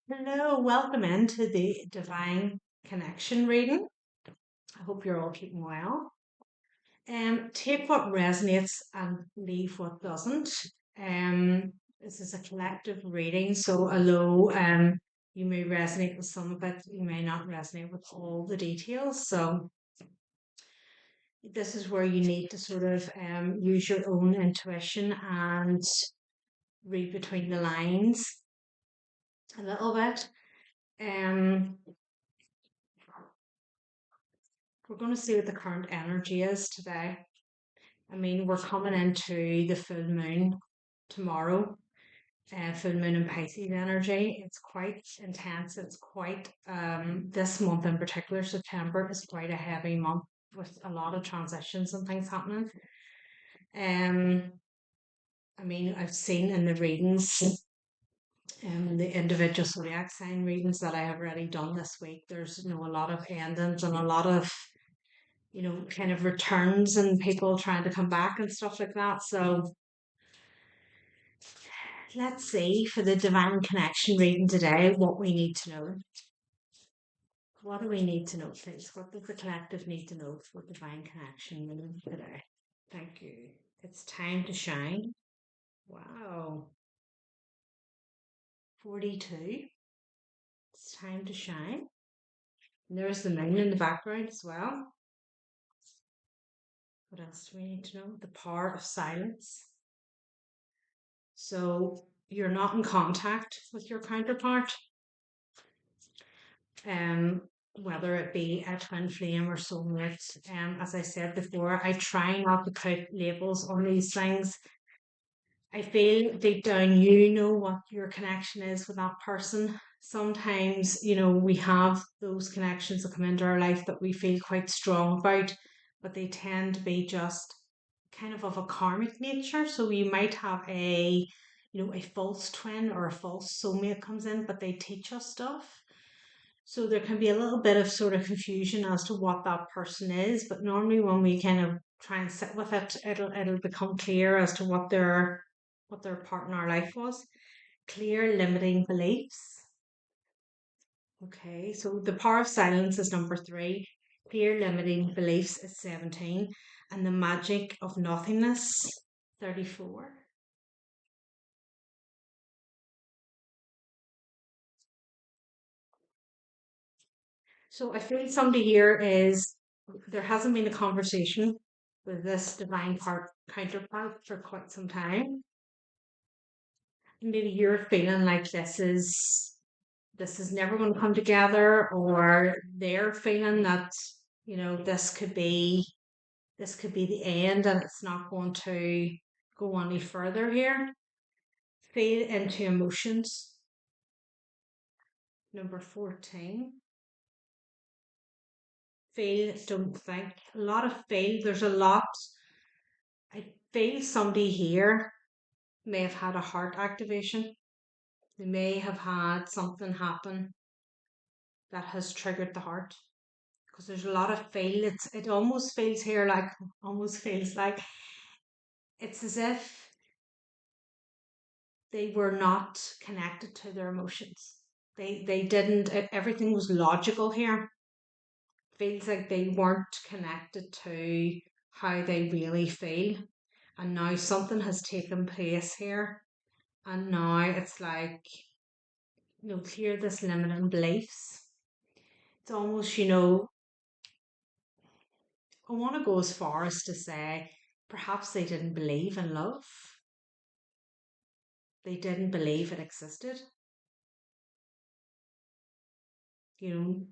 Hello, welcome into the Divine Connection reading. I hope you're all keeping well. Take what resonates and leave what doesn't. This is a collective reading, so although you may resonate with some of it, you may not resonate with all the details. So this is where you need to sort of use your own intuition and read between the lines a little bit. Um, we're going to see what the current energy is today. I mean, we're coming into the full moon tomorrow, full moon in Pisces energy. It's quite intense. It's quite, this month in particular, September, is quite a heavy month with a lot of transitions and things happening. Um, I mean, I've seen in the readings, the individual zodiac sign readings that I have already done this week, there's, a lot of endings and a lot of kind of returns and people trying to come back and stuff like that. So let's see for the divine connection reading today what we need to know. What do we need to know, please? What does the collective need to know for divine connection reading today? Thank you. It's time to shine. Wow. 42. It's time to shine. And there's the moon in the background as well. What else do we need to know? The power of silence. So you're not in contact with your counterpart, um, whether it be a twin flame or soulmate. As I said before, I try not to put labels on these things. I feel deep down you know what your connection is with that person. Sometimes, we have those connections that come into our life that we feel quite strong about, but they tend to be just kind of a karmic nature. So you might have a false twin or a false soulmate comes in, but they teach us stuff. So there can be a little bit of sort of confusion as to what that person is, but normally when we kind of try and sit with it, it'll become clear as to what their part in our life was. Clear limiting beliefs. Okay, so the power of silence is number 3. Clear limiting beliefs is 17, and the magic of nothingness 34. So I feel somebody here is there hasn't been a conversation with this divine part counterpart for quite some time. Maybe you're feeling like this is never going to come together, or they're feeling that this could be the end and it's not going to go any further here. Fade into emotions. Number 14. Feel, don't think. A lot of feel. There's a lot. I feel somebody here may have had a heart activation. They may have had something happen that has triggered the heart. Because there's a lot of feel. It almost feels here like almost feels like it's as if they were not connected to their emotions. They didn't. Everything was logical here. Feels like they weren't connected to how they really feel, and now something has taken place here, and now it's like clear this limiting beliefs. It's almost I want to go as far as to say perhaps they didn't believe in love. They didn't believe it existed. You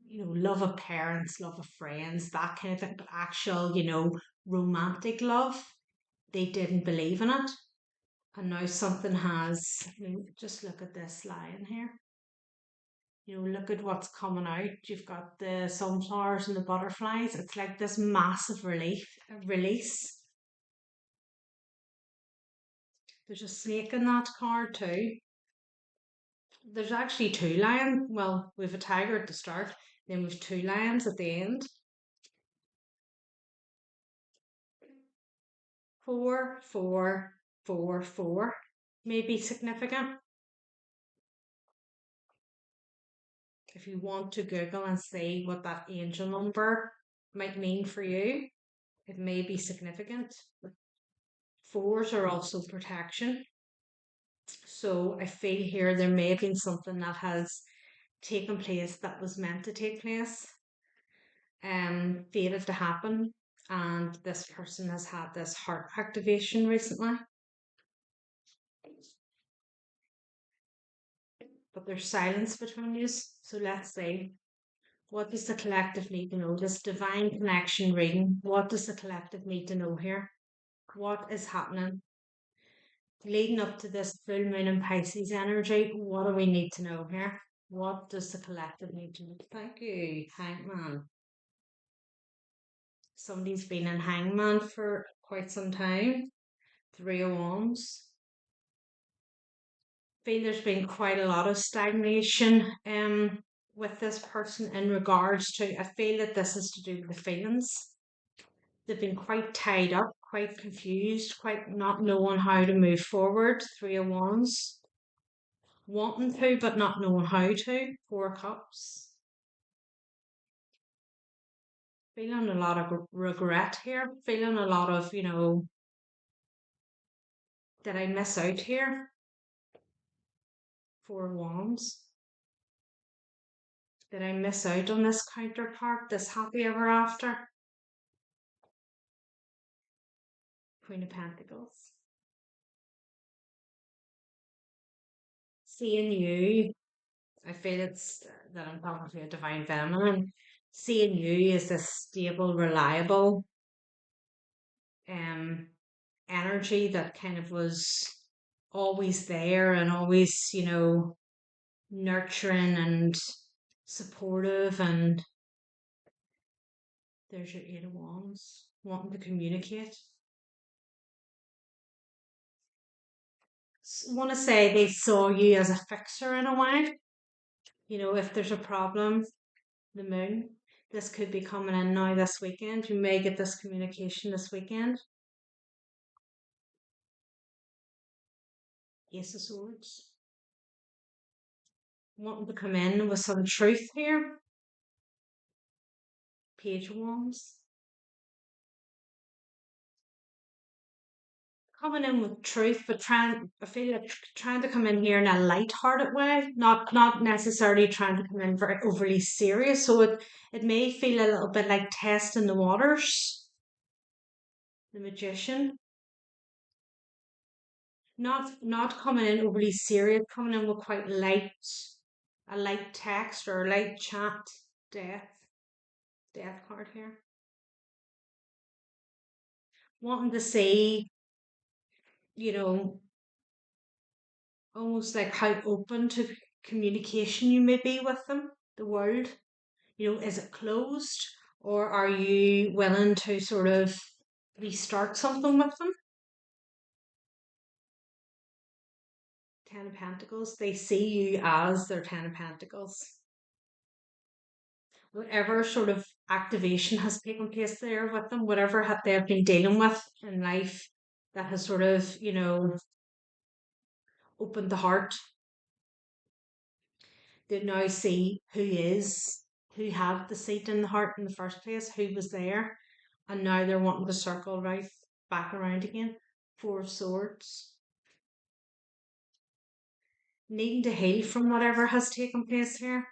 know, love of parents, love of friends, that kind of thing. But actual, romantic love, they didn't believe in it. And now something has, just look at this line here. Look at what's coming out. You've got the sunflowers and the butterflies. It's like this massive release. There's a snake in that card too. There's actually two lions. Well, we've a tiger at the start, then we've two lions at the end. 4, 4, 4, 4 may be significant. if you want to Google and see what that angel number might mean for you, it may be significant. Fours are also protection. So I feel here there may have been something that has taken place that was meant to take place, fated to happen, and this person has had this heart activation recently. But there's silence between you. So let's see. What does the collective need to know? This divine connection reading. What does the collective need to know here? What is happening? Leading up to this full moon in Pisces energy, what do we need to know here? What does the collective need to know? Thank you, Hangman. Somebody's been in Hangman for quite some time. Three of Wands. I feel there's been quite a lot of stagnation with this person in regards to, I feel that this is to do with the feelings. They've been quite tied up, quite confused, quite not knowing how to move forward. Three of Wands. Wanting to, but not knowing how to. Four of Cups. Feeling a lot of regret here. Feeling a lot of, did I miss out here? Four of Wands. Did I miss out on this counterpart, this happy ever after? Queen of Pentacles. Seeing you, I feel it's that I'm talking to a divine feminine. Seeing you as this stable, reliable energy that kind of was always there and always, nurturing and supportive. And there's your Eight of Wands, wanting to communicate. Want to say they saw you as a fixer in a way. If there's a problem, the moon, this could be coming in now this weekend. You may get this communication this weekend. Ace of Swords. Wanting to come in with some truth here. Page of Wands. Coming in with truth, but I feel like trying to come in here in a light-hearted way, not necessarily trying to come in very overly serious. So it may feel a little bit like testing the waters. The Magician. Not coming in overly serious, coming in with quite a light text or a light chat. Death card here. Wanting to see, almost like how open to communication you may be with them, the world. Is it closed, or are you willing to sort of restart something with them? Ten of Pentacles. They see you as their Ten of Pentacles. Whatever sort of activation has taken place there with them, whatever they have been dealing with in life that has sort of, opened the heart, they now see who had the seat in the heart in the first place, who was there, and now they're wanting to circle right back around again. Four of Swords. Needing to heal from whatever has taken place here,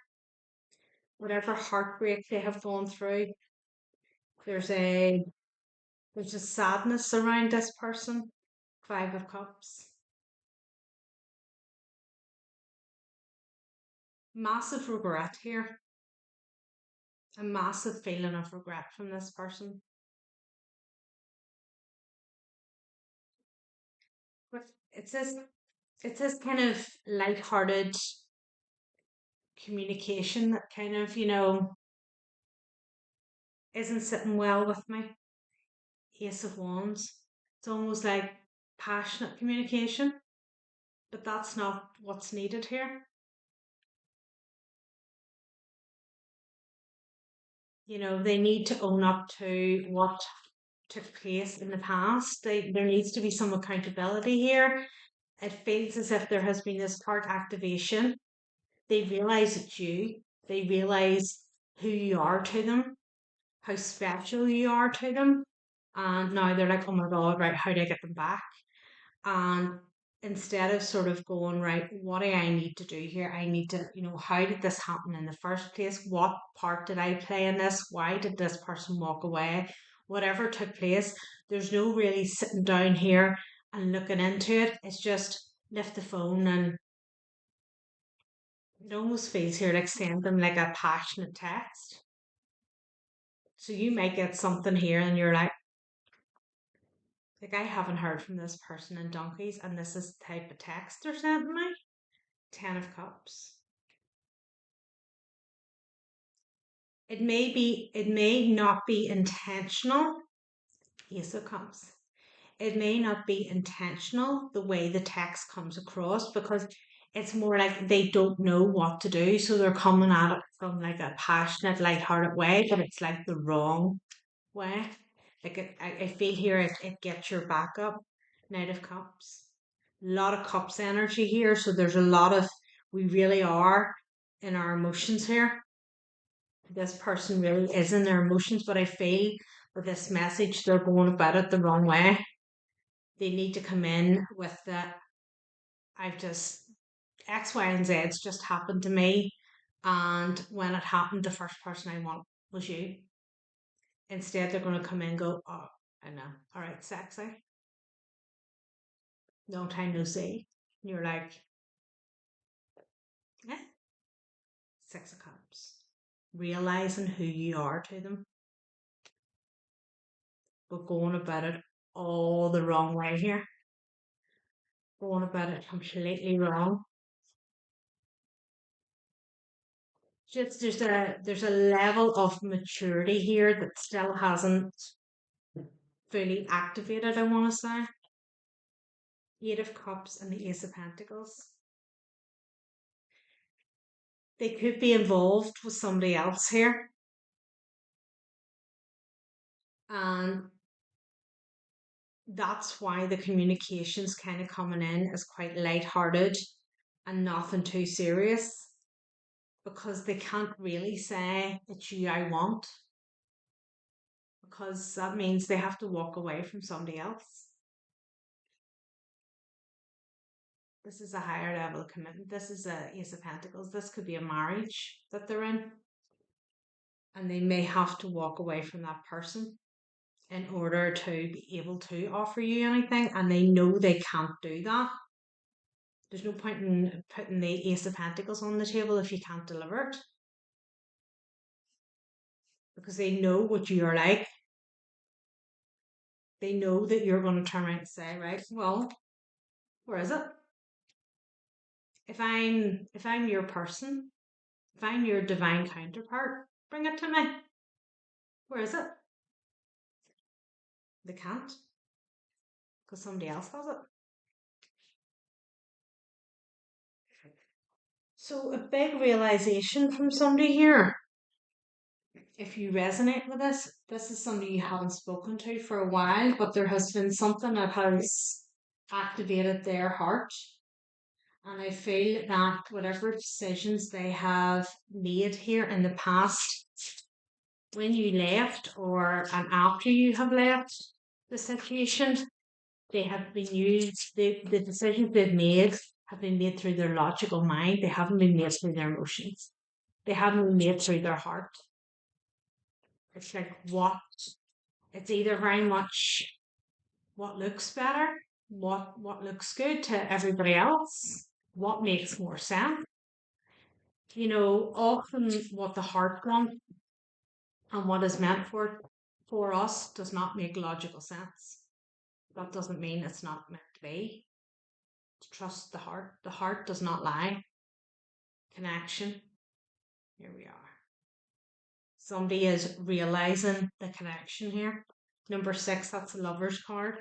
whatever heartbreak they have gone through. There's a sadness around this person. Five of Cups. Massive regret here. A massive feeling of regret from this person. But it's this kind of light-hearted communication that kind of, isn't sitting well with me. Ace of Wands. It's almost like passionate communication, but that's not what's needed here. They need to own up to what took place in the past. There needs to be some accountability here. It feels as if there has been this heart activation. They realize it's you. They realize who you are to them, how special you are to them. And now they're like, oh my God, right, how do I get them back? And instead of sort of going, right, what do I need to do here? I need to, how did this happen in the first place? What part did I play in this? Why did this person walk away? Whatever took place, there's no really sitting down here and looking into it. It's just lift the phone, and it almost feels here like send them like a passionate text. So you might get something here and you're like I haven't heard from this person in donkeys, and this is the type of text they're sending me. 10 of Cups. It may not be intentional. Ace of Cups. It may not be intentional the way the text comes across, because it's more like they don't know what to do. So they're coming at it from like a passionate, light-hearted way, but it's like the wrong way. Like I feel here it gets your back up. Knight of Cups. A lot of cups energy here. So there's a lot of, we really are in our emotions here. This person really is in their emotions, but I feel with this message, they're going about it the wrong way. They need to come in with that. I've just, X, Y, and Z's just happened to me. And when it happened, the first person I want was you. Instead, they're going to come in and go, oh, I know. All right, sexy. Long time no see. And you're like, eh, 6 of Cups. Realizing who you are to them, but going about it all the wrong way here. Going about it completely wrong. Just there's a level of maturity here that still hasn't fully activated, I want to say. 8 of Cups and the Ace of Pentacles. They could be involved with somebody else here. And that's why the communication's kind of coming in as quite light-hearted and nothing too serious, because they can't really say it's you I want, because that means they have to walk away from somebody else. This is a higher level of commitment. This is a Ace of Pentacles. This could be a marriage that they're in, and they may have to walk away from that person in order to be able to offer you anything, and they know they can't do that. There's no point in putting the Ace of Pentacles on the table if you can't deliver it, because they know what you're like. They know that you're going to turn around and say, right, well, where is it? If I'm your person, if I'm your divine counterpart, bring it to me. Where is it? They can't, because somebody else has it. So a big realization from somebody here. If you resonate with this is somebody you haven't spoken to for a while, but there has been something that has activated their heart. And I feel that whatever decisions they have made here in the past, when you left or and after you have left the situation, they have been used, the decisions they've made have been made through their logical mind. They haven't been made through their emotions. They haven't been made through their heart. It's like it's either very much what looks better, what looks good to everybody else, what makes more sense. Often what the heart wants and what is meant for us does not make logical sense. That doesn't mean it's not meant to be. Trust the heart. The heart does not lie. Connection. Here we are. Somebody is realizing the connection here. Number 6, that's a Lover's card.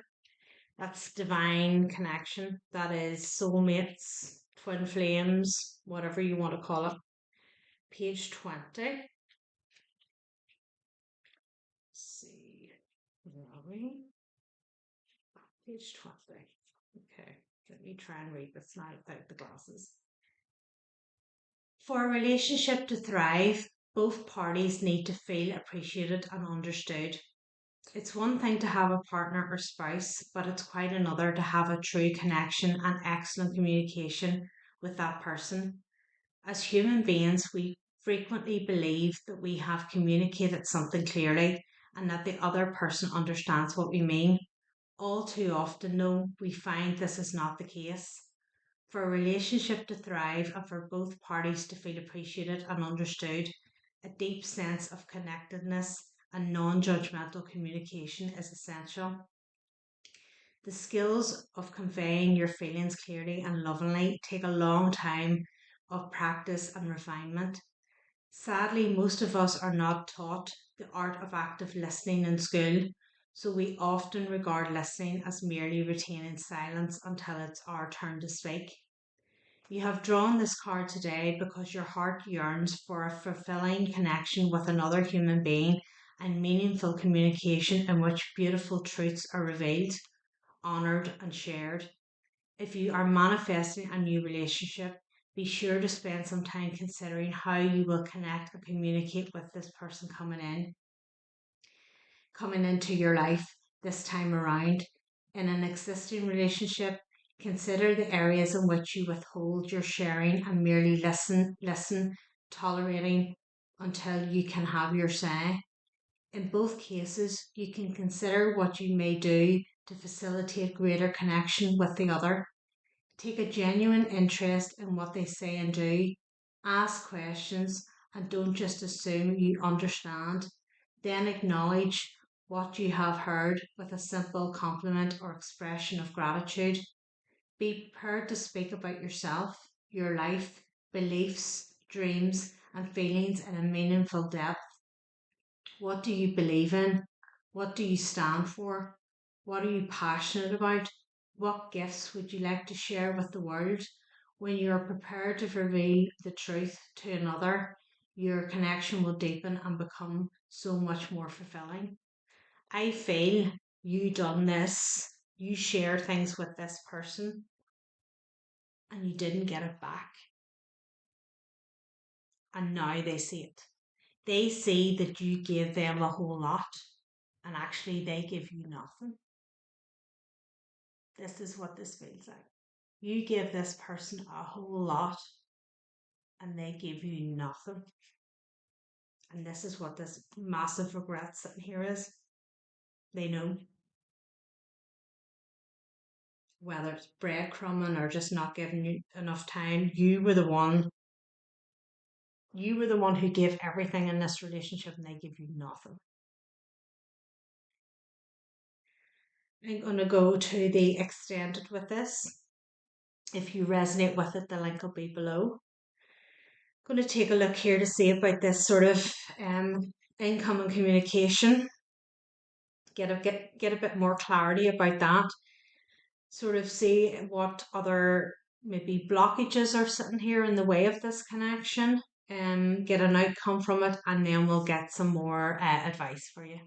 That's divine connection. That is soulmates, twin flames, whatever you want to call it. Page 20. Let's see. Where are we? Page 20. Okay. Let me try and read this now without the glasses. For a relationship to thrive, both parties need to feel appreciated and understood. It's one thing to have a partner or spouse, but it's quite another to have a true connection and excellent communication with that person. As human beings, we frequently believe that we have communicated something clearly and that the other person understands what we mean. All too often, though, we find this is not the case. For a relationship to thrive and for both parties to feel appreciated and understood, a deep sense of connectedness and non judgmental communication is essential. The skills of conveying your feelings clearly and lovingly take a long time of practice and refinement. Sadly, most of us are not taught the art of active listening in school, so we often regard listening as merely retaining silence until it's our turn to speak. You have drawn this card today because your heart yearns for a fulfilling connection with another human being and meaningful communication in which beautiful truths are revealed, honoured, and shared. If you are manifesting a new relationship, be sure to spend some time considering how you will connect and communicate with this person coming into your life this time around. In an existing relationship, consider the areas in which you withhold your sharing and merely listen, tolerating until you can have your say. In both cases, you can consider what you may do to facilitate greater connection with the other. Take a genuine interest in what they say and do. Ask questions and don't just assume you understand. Then acknowledge what you have heard with a simple compliment or expression of gratitude. Be prepared to speak about yourself, your life, beliefs, dreams, and feelings in a meaningful depth. What do you believe in? What do you stand for? What are you passionate about? What gifts would you like to share with the world? When you are prepared to reveal the truth to another, your connection will deepen and become so much more fulfilling. I feel you done this, you share things with this person and you didn't get it back. And now they see it. They see that you gave them a whole lot and actually they give you nothing. This is what this feels like. You give this person a whole lot and they give you nothing. And this is what this massive regret sitting here is. They know, whether it's breadcrumbing or just not giving you enough time, you were the one who gave everything in this relationship and they give you nothing. I'm gonna go to the extended with this. If you resonate with it, the link will be below. I'm going to take a look here to see about this sort of income and communication. Get a bit more clarity about that. Sort of see what other maybe blockages are sitting here in the way of this connection. Get an outcome from it, and then we'll get some more advice for you.